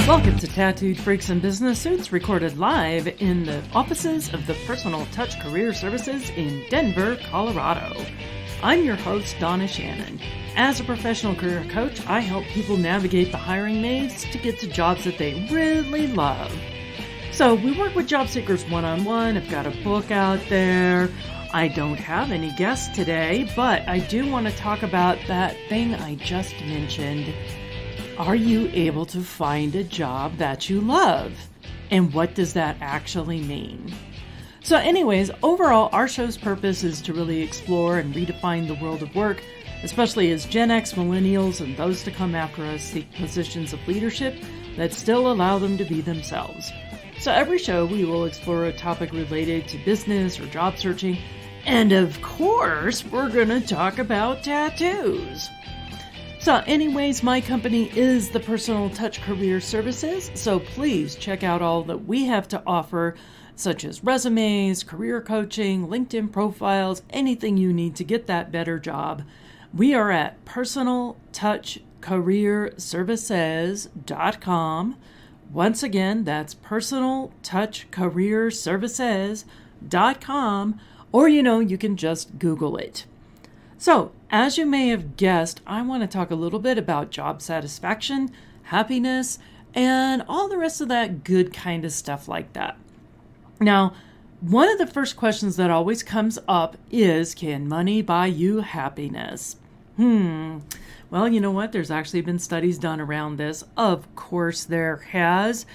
Welcome to Tattooed Freaks and Business Suits, recorded live in the offices of the Personal Touch Career Services in Denver, Colorado. I'm your host, Donna Shannon. As a professional career coach, I help people navigate the hiring maze to get to jobs that they really love. So we work with job seekers one-on-one. I've got a book out there. I don't have any guests today, but I do want to talk about that thing I just mentioned. Are you able to find a job that you love? And what does that actually mean? So anyways, overall, our show's purpose is to really explore and redefine the world of work, especially as Gen X, millennials, and those to come after us seek positions of leadership that still allow them to be themselves. So every show, we will explore a topic related to business or job searching, and of course, we're going to talk about tattoos. So anyways, my company is the Personal Touch Career Services, so please check out all that we have to offer, such as resumes, career coaching, LinkedIn profiles, anything you need to get that better job. We are at personaltouchcareerservices.com. Once again, that's personaltouchcareerservices.com, or you can just Google it. So, as you may have guessed, I want to talk a little bit about job satisfaction, happiness, and all the rest of that good kind of stuff like that. Now, one of the first questions that always comes up is, can money buy you happiness? Well, you know what? There's actually been studies done around this. Of course there has.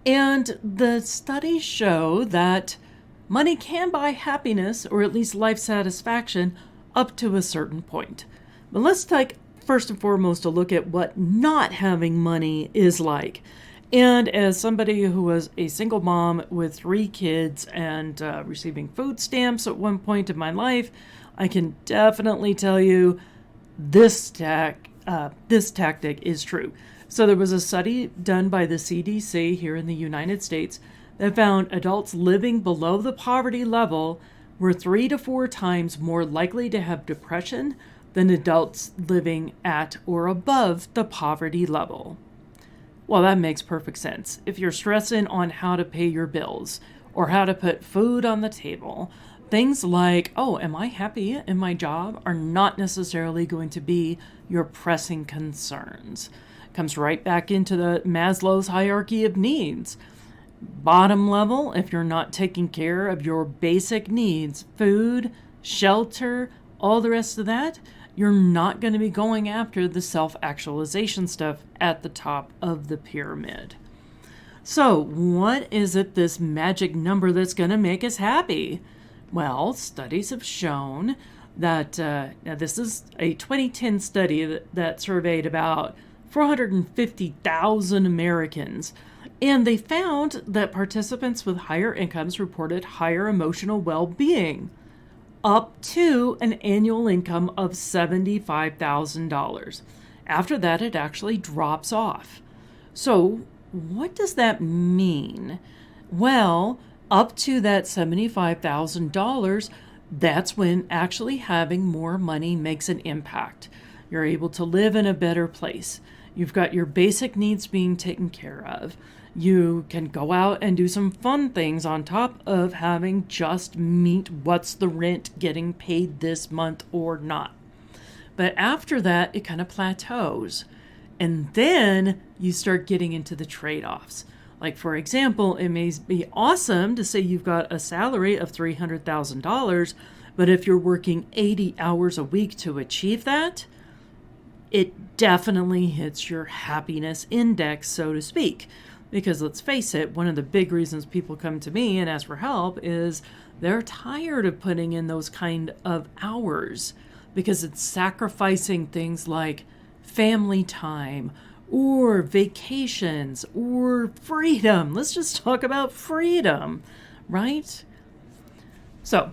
And the studies show that money can buy happiness, or at least life satisfaction, up to a certain point. But let's take first and foremost a look at what not having money is like. And as somebody who was a single mom with 3 kids and receiving food stamps at one point in my life, I can definitely tell you this tactic is true. So there was a study done by the CDC here in the United States that found adults living below the poverty level were 3 to 4 times more likely to have depression than adults living at or above the poverty level. Well, that makes perfect sense. If you're stressing on how to pay your bills or how to put food on the table, things like, am I happy in my job, are not necessarily going to be your pressing concerns. It comes right back into the Maslow's hierarchy of needs. Bottom level, if you're not taking care of your basic needs, food, shelter, all the rest of that, you're not going to be going after the self-actualization stuff at the top of the pyramid. So what is it, this magic number that's going to make us happy? Well, studies have shown that, now this is a 2010 study that surveyed about 450,000 Americans. And they found that participants with higher incomes reported higher emotional well-being, up to an annual income of $75,000. After that, it actually drops off. So what does that mean? Well, up to that $75,000, that's when actually having more money makes an impact. You're able to live in a better place. You've got your basic needs being taken care of. You can go out and do some fun things on top of having just meet what's the rent getting paid this month or not. But after that, it kind of plateaus. And then you start getting into the trade-offs. Like, for example, it may be awesome to say you've got a salary of $300,000, but if you're working 80 hours a week to achieve that, it definitely hits your happiness index, so to speak. Because let's face it, one of the big reasons people come to me and ask for help is they're tired of putting in those kind of hours because it's sacrificing things like family time or vacations or freedom. Let's just talk about freedom, right? So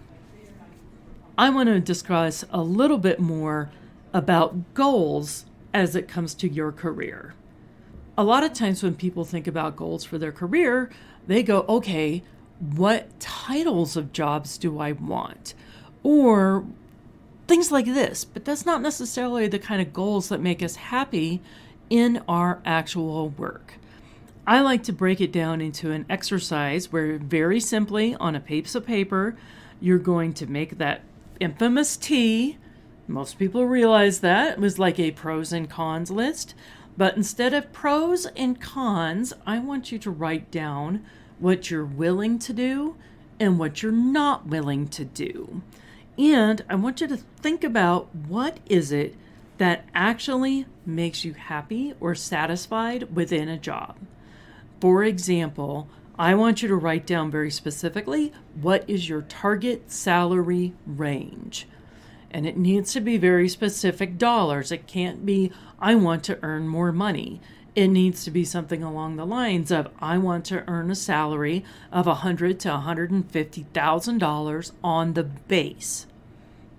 I want to discuss a little bit more about goals as it comes to your career. A lot of times when people think about goals for their career, they go, okay, what titles of jobs do I want? Or things like this. But that's not necessarily the kind of goals that make us happy in our actual work. I like to break it down into an exercise where very simply on a piece of paper, you're going to make that infamous T. Most people realize that. It was like a pros and cons list. But instead of pros and cons, I want you to write down what you're willing to do and what you're not willing to do. And I want you to think about what is it that actually makes you happy or satisfied within a job. For example, I want you to write down very specifically what is your target salary range. And it needs to be very specific dollars. It can't be, I want to earn more money. It needs to be something along the lines of, I want to earn a salary of $100,000 to $150,000 on the base.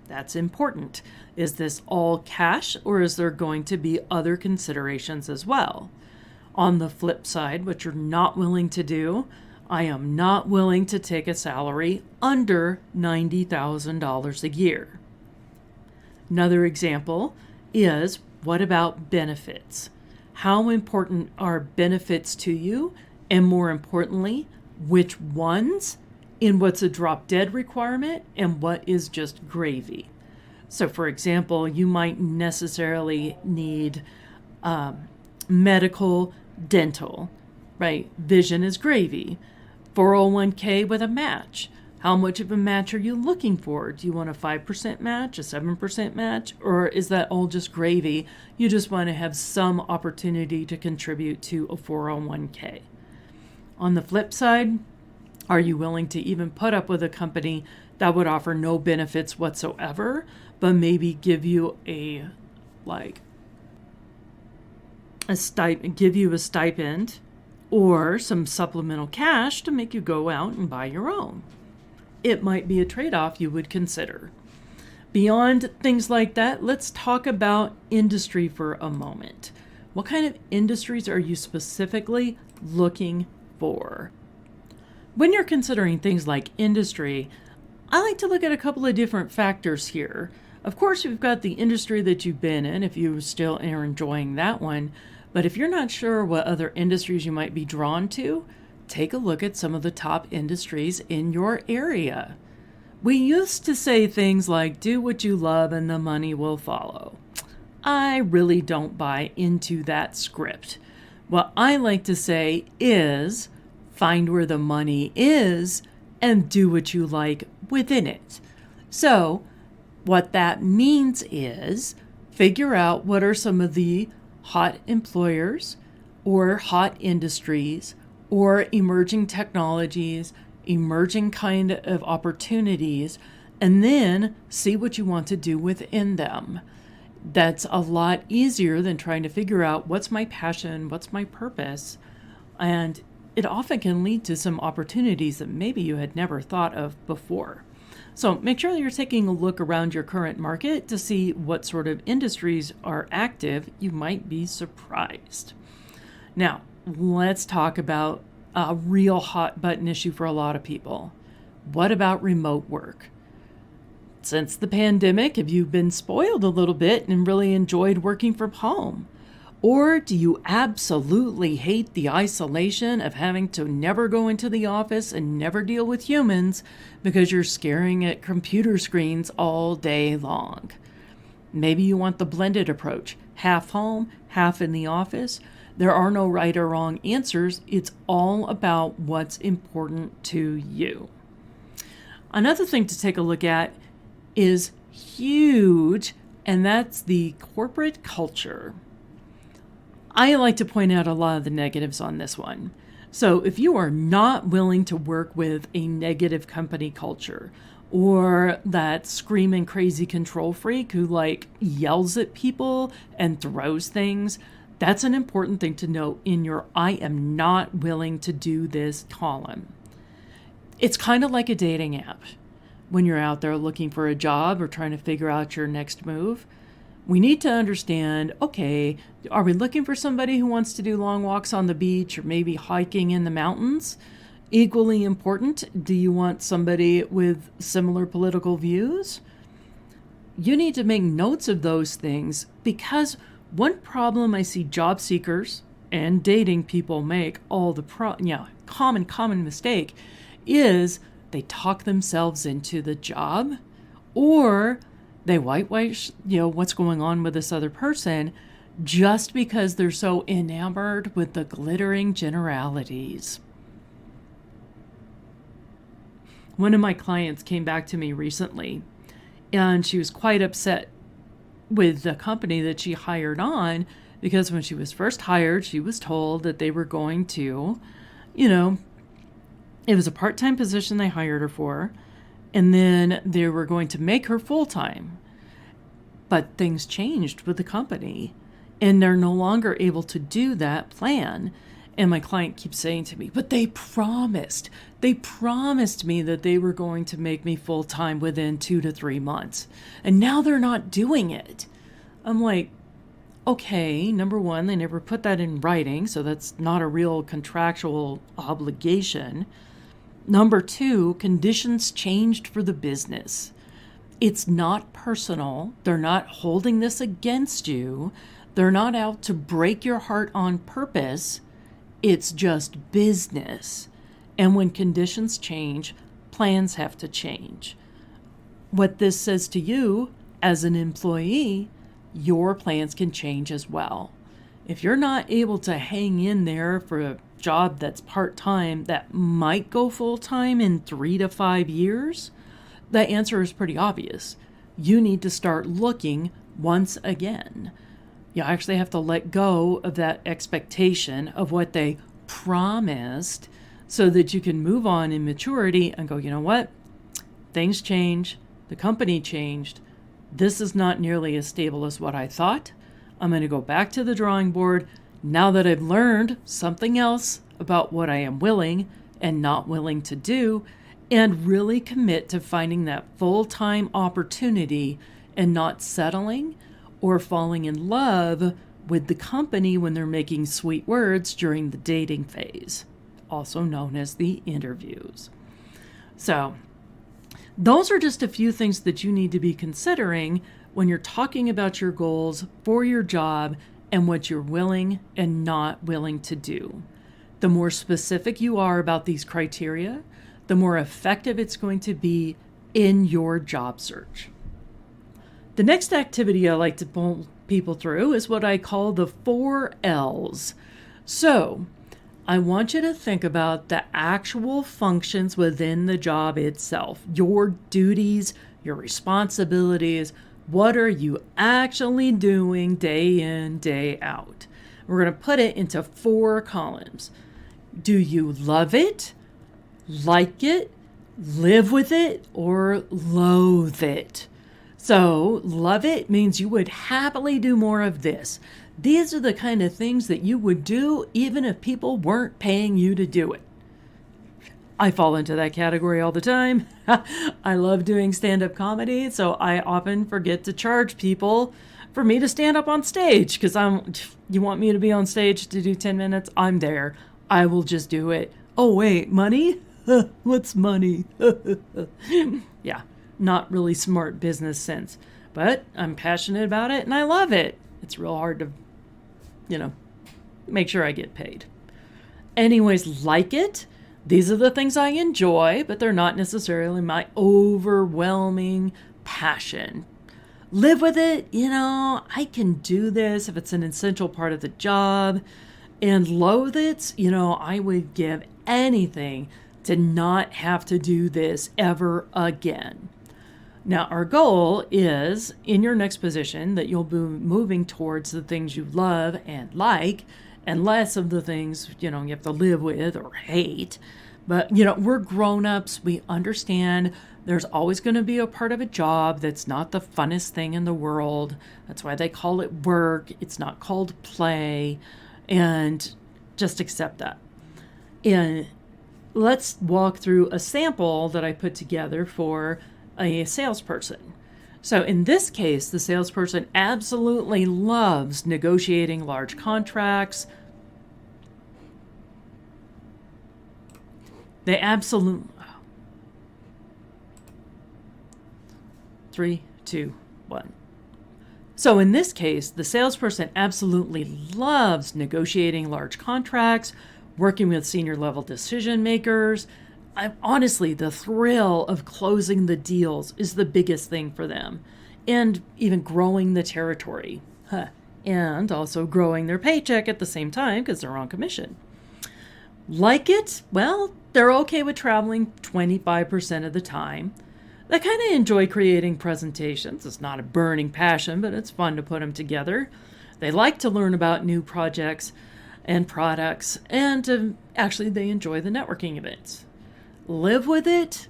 That's important. Is this all cash, or is there going to be other considerations as well? On the flip side, what you're not willing to do, I am not willing to take a salary under $90,000 a year. Another example is, what about benefits? How important are benefits to you? And more importantly, which ones? In what's a drop dead requirement and what is just gravy? So for example, you might necessarily need medical, dental, right? Vision is gravy. 401k with a match. How much of a match are you looking for? Do you want a 5% match, a 7% match, or is that all just gravy? You just want to have some opportunity to contribute to a 401k. On the flip side, are you willing to even put up with a company that would offer no benefits whatsoever, but maybe give you a stipend or some supplemental cash to make you go out and buy your own? It might be a trade-off you would consider. Beyond things like that, let's talk about industry for a moment. What kind of industries are you specifically looking for? When you're considering things like industry, I like to look at a couple of different factors here. Of course, you've got the industry that you've been in, if you still are enjoying that one. But if you're not sure what other industries you might be drawn to, take a look at some of the top industries in your area. We used to say things like, do what you love and the money will follow. I really don't buy into that script. What I like to say is, find where the money is and do what you like within it. So what that means is, figure out what are some of the hot employers or hot industries or emerging technologies, emerging kind of opportunities, and then see what you want to do within them. That's a lot easier than trying to figure out what's my passion, what's my purpose, and it often can lead to some opportunities that maybe you had never thought of before. So make sure that you're taking a look around your current market to see what sort of industries are active. You might be surprised. Now, let's talk about a real hot button issue for a lot of people. What about remote work? Since the pandemic, have you been spoiled a little bit and really enjoyed working from home? Or do you absolutely hate the isolation of having to never go into the office and never deal with humans because you're staring at computer screens all day long? Maybe you want the blended approach, half home, half in the office. There are no right or wrong answers. It's all about what's important to you. Another thing to take a look at is huge, and that's the corporate culture. I like to point out a lot of the negatives on this one. So if you are not willing to work with a negative company culture, or that screaming crazy control freak who yells at people and throws things, that's an important thing to note in your I am not willing to do this column. It's kind of like a dating app. When you're out there looking for a job or trying to figure out your next move, we need to understand, okay, are we looking for somebody who wants to do long walks on the beach or maybe hiking in the mountains? Equally important, do you want somebody with similar political views? You need to make notes of those things, because one problem I see job seekers and dating people make all the common mistake is they talk themselves into the job, or they whitewash, what's going on with this other person just because they're so enamored with the glittering generalities. One of my clients came back to me recently, and she was quite upset with the company that she hired on, because when she was first hired, she was told that they were going to, it was a part-time position they hired her for, and then they were going to make her full-time. But things changed with the company, and they're no longer able to do that plan. And my client keeps saying to me, but they promised me that they were going to make me full-time within 2 to 3 months. And now they're not doing it. I'm like, okay, number one, they never put that in writing, so that's not a real contractual obligation. Number two, conditions changed for the business. It's not personal. They're not holding this against you. They're not out to break your heart on purpose. It's just business. And when conditions change, plans have to change. What this says to you as an employee, your plans can change as well. If you're not able to hang in there for a job that's part-time that might go full-time in 3 to 5 years, the answer is pretty obvious. You need to start looking once again. You actually have to let go of that expectation of what they promised so that you can move on in maturity and go, you know what? Things change. The company changed. This is not nearly as stable as what I thought. I'm going to go back to the drawing board now that I've learned something else about what I am willing and not willing to do, and really commit to finding that full-time opportunity and not settling or falling in love with the company when they're making sweet words during the dating phase, also known as the interviews. So those are just a few things that you need to be considering when you're talking about your goals for your job and what you're willing and not willing to do. The more specific you are about these criteria, the more effective it's going to be in your job search. The next activity I like to pull people through is what I call the 4 L's. So I want you to think about the actual functions within the job itself, your duties, your responsibilities. What are you actually doing day in, day out? We're going to put it into 4 columns. Do you love it, like it, live with it, or loathe it? So love it means you would happily do more of this. These are the kind of things that you would do even if people weren't paying you to do it. I fall into that category all the time. I love doing stand-up comedy, so I often forget to charge people for me to stand up on stage, because you want me to be on stage to do 10 minutes? I'm there. I will just do it. Oh, wait, money? What's money? Yeah, not really smart business sense, but I'm passionate about it and I love it. It's real hard to, make sure I get paid. Anyways, like it. These are the things I enjoy, but they're not necessarily my overwhelming passion. Live with it. I can do this if it's an essential part of the job. And loathe it. I would give anything to not have to do this ever again. Now, our goal is in your next position that you'll be moving towards the things you love and like, and less of the things, you have to live with or hate. But, we're grown-ups. We understand there's always going to be a part of a job that's not the funnest thing in the world. That's why they call it work. It's not called play. And just accept that. And let's walk through a sample that I put together for a salesperson. So in this case, the salesperson absolutely loves negotiating large contracts. They absolutely... 3, 2, 1. So in this case, the salesperson absolutely loves negotiating large contracts, working with senior level decision makers. Honestly, the thrill of closing the deals is the biggest thing for them, and even growing the territory, and also growing their paycheck at the same time because they're on commission. Like it? Well, they're okay with traveling 25% of the time. They kind of enjoy creating presentations. It's not a burning passion, but it's fun to put them together. They like to learn about new projects and products, and actually they enjoy the networking events. Live with it?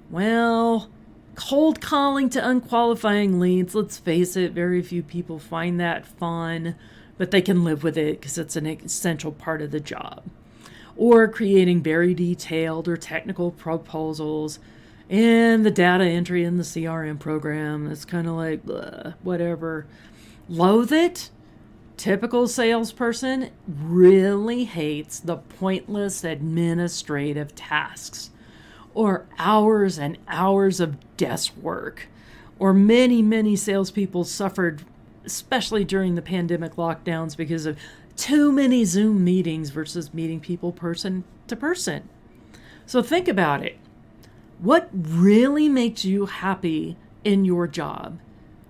Well, cold calling to unqualifying leads, let's face it, very few people find that fun, but they can live with it because it's an essential part of the job. Or creating very detailed or technical proposals, and the data entry in the CRM program, it's kind of like, whatever. Loathe it? Typical salesperson really hates the pointless administrative tasks, or hours and hours of desk work. Or many salespeople suffered, especially during the pandemic lockdowns, because of too many Zoom meetings versus meeting people person to person. So think about it. What really makes you happy in your job?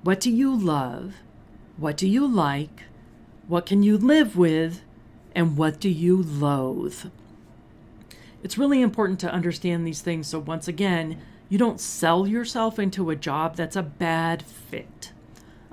What do you love? What do you like? What can you live with? And what do you loathe? It's really important to understand these things so once again, you don't sell yourself into a job that's a bad fit.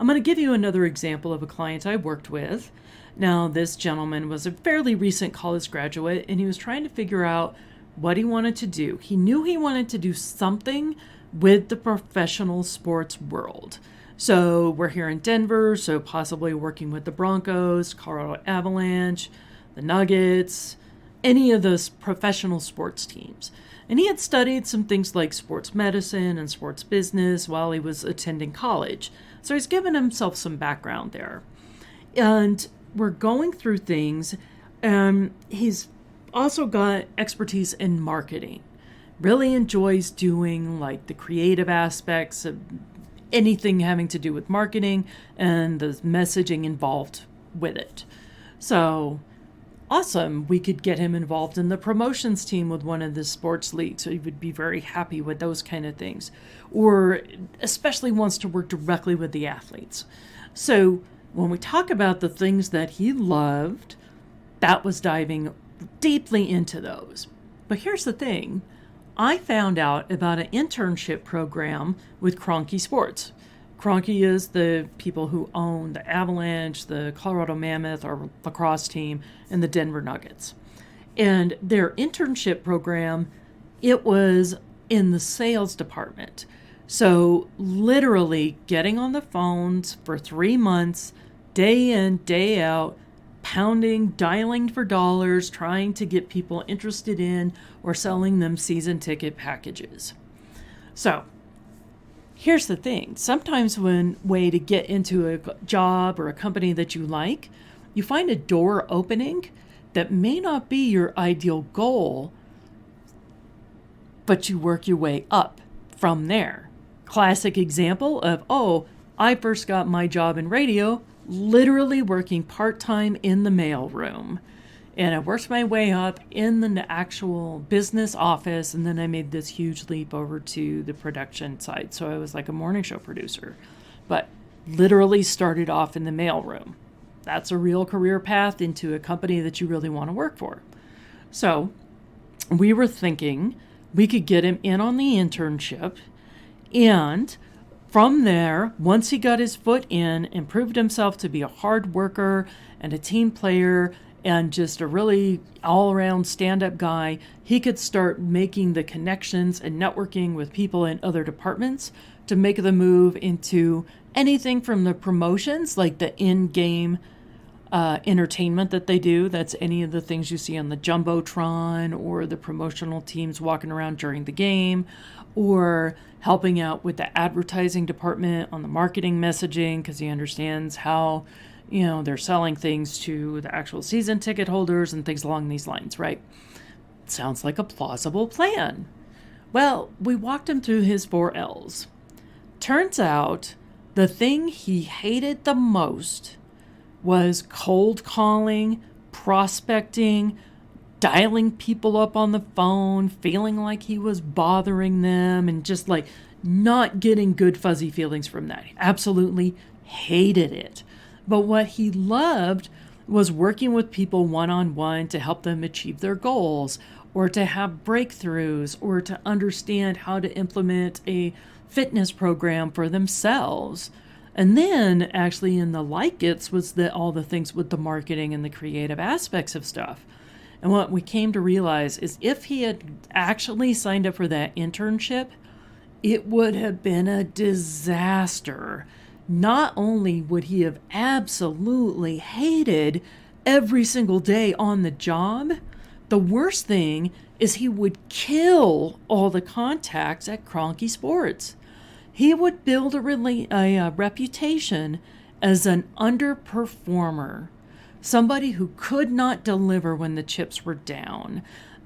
I'm going to give you another example of a client I worked with. Now, this gentleman was a fairly recent college graduate, and he was trying to figure out what he wanted to do. He knew he wanted to do something with the professional sports world. So we're here in Denver, so possibly working with the Broncos, Colorado Avalanche, the Nuggets, any of those professional sports teams. And he had studied some things like sports medicine and sports business while he was attending college. So he's given himself some background there. And we're going through things. He's also got expertise in marketing. Really enjoys doing like the creative aspects of anything having to do with marketing and the messaging involved with it. So awesome. We could get him involved in the promotions team with one of the sports leagues. So he would be very happy with those kind of things. Or especially wants to work directly with the athletes. So when we talk about the things that he loved, that was diving deeply into those. But here's the thing. I found out about an internship program with Kroenke Sports. Kroenke is the people who own the Avalanche, the Colorado Mammoth, our lacrosse team, and the Denver Nuggets. And their internship program, it was in the sales department. So literally getting on the phones for 3 months, day in, day out, pounding, dialing for dollars, trying to get people interested in or selling them season ticket packages. So here's the thing. Sometimes when way to get into a job or a company that you like, you find a door opening that may not be your ideal goal, but you work your way up from there. Classic example of, I first got my job in radio literally working part-time in the mailroom. And I worked my way up in the actual business office, and then I made this huge leap over to the production side. So I was like a morning show producer, but literally started off in the mailroom. That's a real career path into a company that you really want to work for. So we were thinking we could get him in on the internship, and from there, once he got his foot in and proved himself to be a hard worker and a team player and just a really all-around stand-up guy, he could start making the connections and networking with people in other departments to make the move into anything from the promotions, like the in-game entertainment that they do. That's any of the things you see on the Jumbotron or the promotional teams walking around during the game, or helping out with the advertising department on the marketing messaging because he understands how, they're selling things to the actual season ticket holders and things along these lines, right? Sounds like a plausible plan. Well, we walked him through his 4 L's. Turns out The thing he hated the most was cold calling, prospecting, dialing people up on the phone, feeling like he was bothering them, and just like not getting good fuzzy feelings from that. He absolutely hated it. But what he loved was working with people one-on-one to help them achieve their goals, or to have breakthroughs, or to understand how to implement a fitness program for themselves. And then actually in the like-its was all the things with the marketing and the creative aspects of stuff. And what we came to realize is if he had actually signed up for that internship, it would have been a disaster. Not only would he have absolutely hated every single day on the job, the worst thing is he would kill all the contacts at Cronky Sports. He would build a reputation as an underperformer, somebody who could not deliver when the chips were down.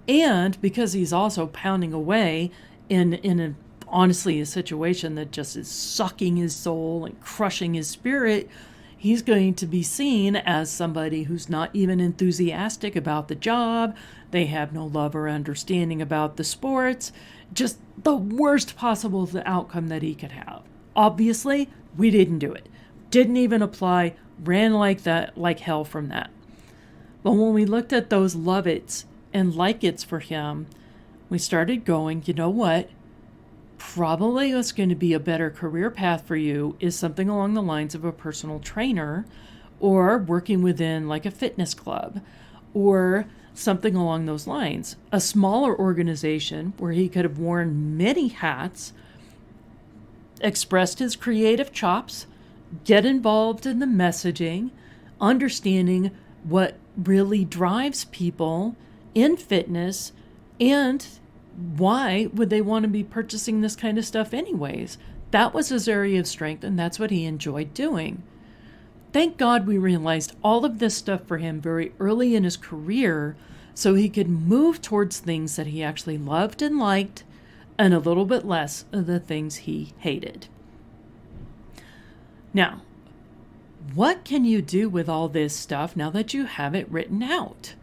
And because he's also pounding away in honestly a situation that just is sucking his soul and crushing his spirit, he's going to be seen as somebody who's not even enthusiastic about the job. They have no love or understanding about the sports. Just the worst possible outcome that he could have. Obviously, we didn't do it. Didn't even apply. Ran like hell from that. But when we looked at those love-its and like-its for him, we started going, you know what? Probably what's going to be a better career path for you is something along the lines of a personal trainer, or working within like a fitness club, or something along those lines. A smaller organization where he could have worn many hats, expressed his creative chops, get involved in the messaging, understanding what really drives people in fitness, and why would they want to be purchasing this kind of stuff anyways? That was his area of strength, and that's what he enjoyed doing. Thank God we realized all of this stuff for him very early in his career so he could move towards things that he actually loved and liked, and a little bit less of the things he hated. Now, what can you do with all this stuff now that you have it written out?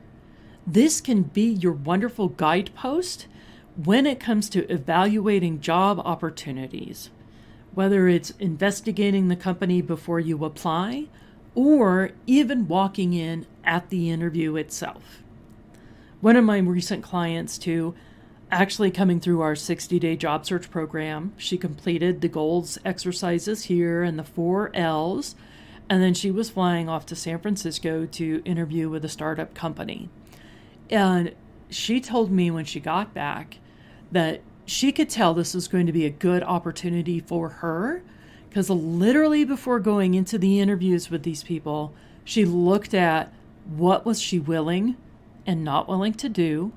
This can be your wonderful guidepost when it comes to evaluating job opportunities, whether it's investigating the company before you apply, or even walking in at the interview itself. One of my recent clients, too, actually coming through our 60-day job search program, she completed the goals exercises here and the 4 L's, and then she was flying off to San Francisco to interview with a startup company. And she told me when she got back that she could tell this was going to be a good opportunity for her, because literally before going into the interviews with these people, she looked at what was she willing and not willing to do.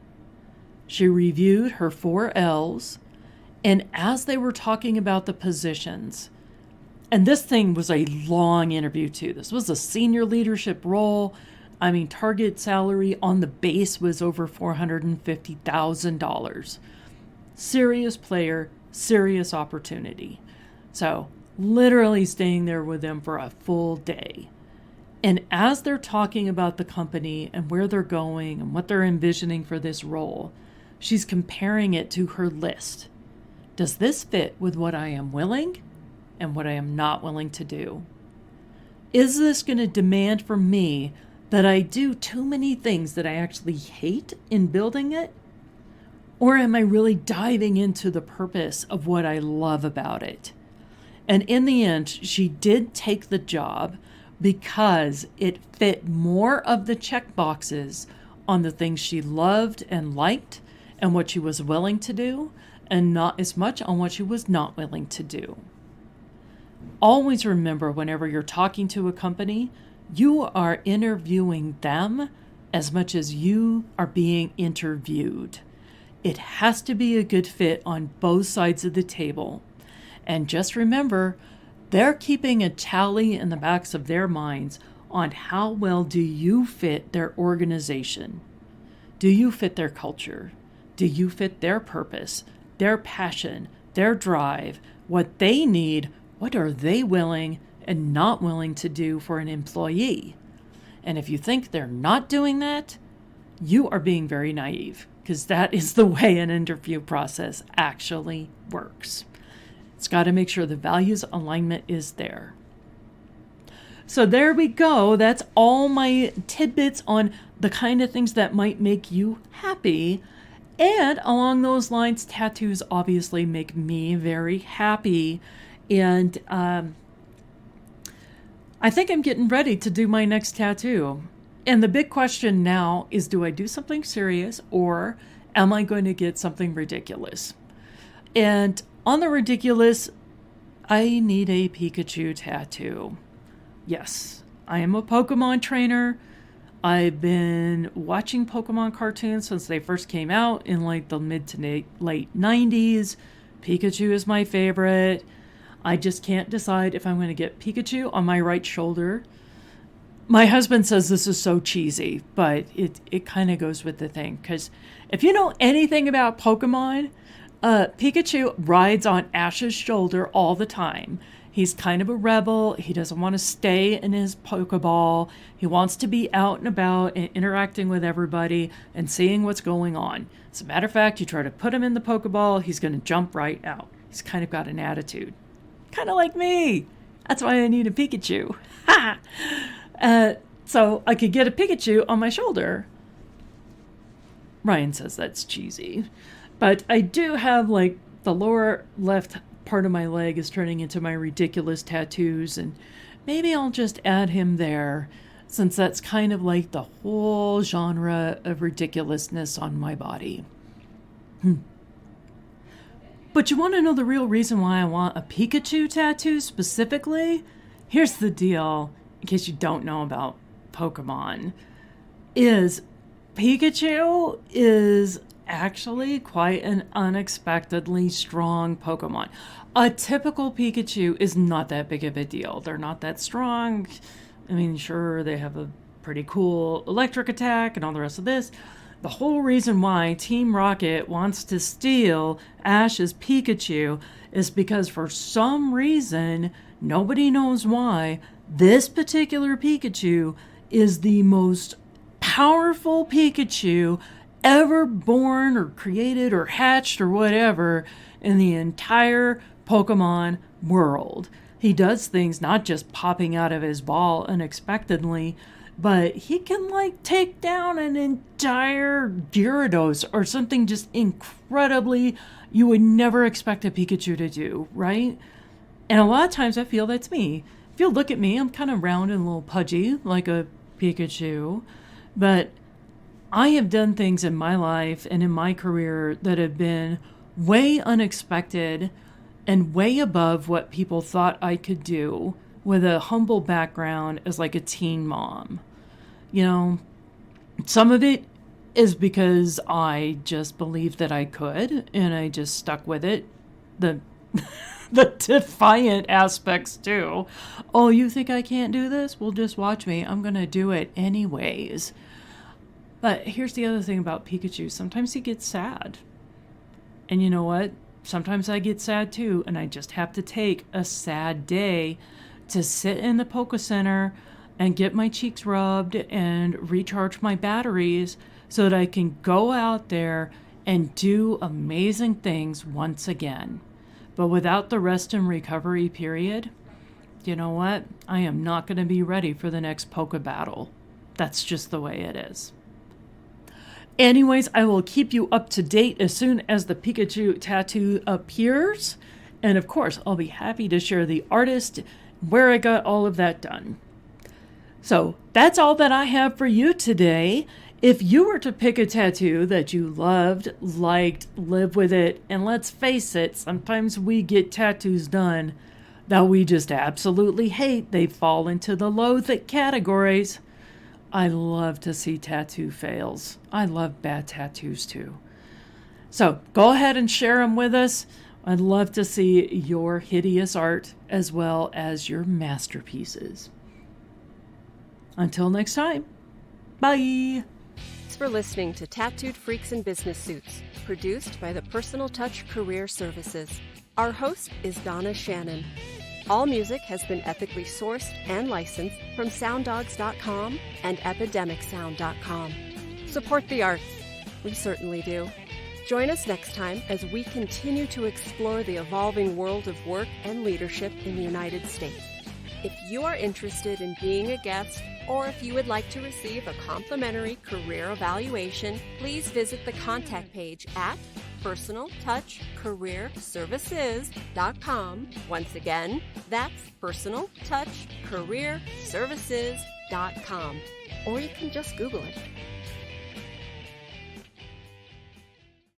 She reviewed her 4 L's, and as they were talking about the positions, and this thing was a long interview too. This was a senior leadership role. I mean, target salary on the base was over $450,000. Serious player, serious opportunity. So literally staying there with them for a full day. And as they're talking about the company and where they're going and what they're envisioning for this role, she's comparing it to her list. Does this fit with what I am willing and what I am not willing to do? Is this going to demand from me that I do too many things that I actually hate in building it? Or am I really diving into the purpose of what I love about it? And in the end, she did take the job because it fit more of the check boxes on the things she loved and liked and what she was willing to do, and not as much on what she was not willing to do. Always remember, whenever you're talking to a company, you are interviewing them as much as you are being interviewed. It has to be a good fit on both sides of the table. And just remember, they're keeping a tally in the backs of their minds on how well do you fit their organization. Do you fit their culture? Do you fit their purpose, their passion, their drive, what they need, what are they willing and not willing to do for an employee? And if you think they're not doing that, you are being very naive, because that is the way an interview process actually works. It's got to make sure the values alignment is there. So there we go. That's all my tidbits on the kind of things that might make you happy. And along those lines, tattoos obviously make me very happy. And I think I'm getting ready to do my next tattoo. And the big question now is, do I do something serious or am I going to get something ridiculous? And on the ridiculous, I need a Pikachu tattoo. Yes, I am a Pokemon trainer. I've been watching Pokemon cartoons since they first came out in like the mid to late 90s. Pikachu is my favorite. I just can't decide if I'm going to get Pikachu on my right shoulder. My husband says this is so cheesy, but it kind of goes with the thing. Because if you know anything about Pokemon, Pikachu rides on Ash's shoulder all the time. He's kind of a rebel. He doesn't want to stay in his Pokeball. He wants to be out and about and interacting with everybody and seeing what's going on. As a matter of fact, you try to put him in the Pokeball, he's going to jump right out. He's kind of got an attitude. Kind of like me. That's why I need a Pikachu. Ha! So I could get a Pikachu on my shoulder. Ryan says that's cheesy. But I do have like the lower left part of my leg is turning into my ridiculous tattoos, and maybe I'll just add him there, since that's kind of like the whole genre of ridiculousness on my body. But you want to know the real reason why I want a Pikachu tattoo specifically? Here's the deal, in case you don't know about Pokemon, is Pikachu is actually quite an unexpectedly strong Pokemon. A typical Pikachu is not that big of a deal. They're not that strong. I mean, sure, they have a pretty cool electric attack and all the rest of this. The whole reason why Team Rocket wants to steal Ash's Pikachu is because for some reason, nobody knows why, this particular Pikachu is the most powerful Pikachu ever born or created or hatched or whatever in the entire Pokemon world. He does things not just popping out of his ball unexpectedly, but he can like take down an entire Gyarados or something just incredibly you would never expect a Pikachu to do, right? And a lot of times I feel that's me. If you look at me, I'm kind of round and a little pudgy like a Pikachu, but I have done things in my life and in my career that have been way unexpected and way above what people thought I could do with a humble background as like a teen mom. You know, some of it is because I just believed that I could and I just stuck with it. The defiant aspects too. Oh, you think I can't do this? Well, just watch me. I'm going to do it anyways. But here's the other thing about Pikachu. Sometimes he gets sad. And you know what? Sometimes I get sad too, and I just have to take a sad day to sit in the Poke Center and get my cheeks rubbed and recharge my batteries so that I can go out there and do amazing things once again. But without the rest and recovery period, you know what? I am not going to be ready for the next Poke battle. That's just the way it is. Anyways, I will keep you up to date as soon as the Pikachu tattoo appears. And of course, I'll be happy to share the artist, where I got all of that done. So that's all that I have for you today. If you were to pick a tattoo that you loved, liked, live with it, and let's face it, sometimes we get tattoos done that we just absolutely hate. They fall into the loathe categories. I love to see tattoo fails. I love bad tattoos too. So go ahead and share them with us. I'd love to see your hideous art as well as your masterpieces. Until next time, bye. Thanks for listening to Tattooed Freaks in Business Suits, produced by the Personal Touch Career Services. Our host is Donna Shannon. All music has been ethically sourced and licensed from sounddogs.com and epidemicsound.com. Support the arts. We certainly do. Join us next time as we continue to explore the evolving world of work and leadership in the United States. If you are interested in being a guest, or if you would like to receive a complimentary career evaluation, please visit the contact page at personaltouchcareerservices.com. Once again, that's personaltouchcareerservices.com. Or you can just Google it.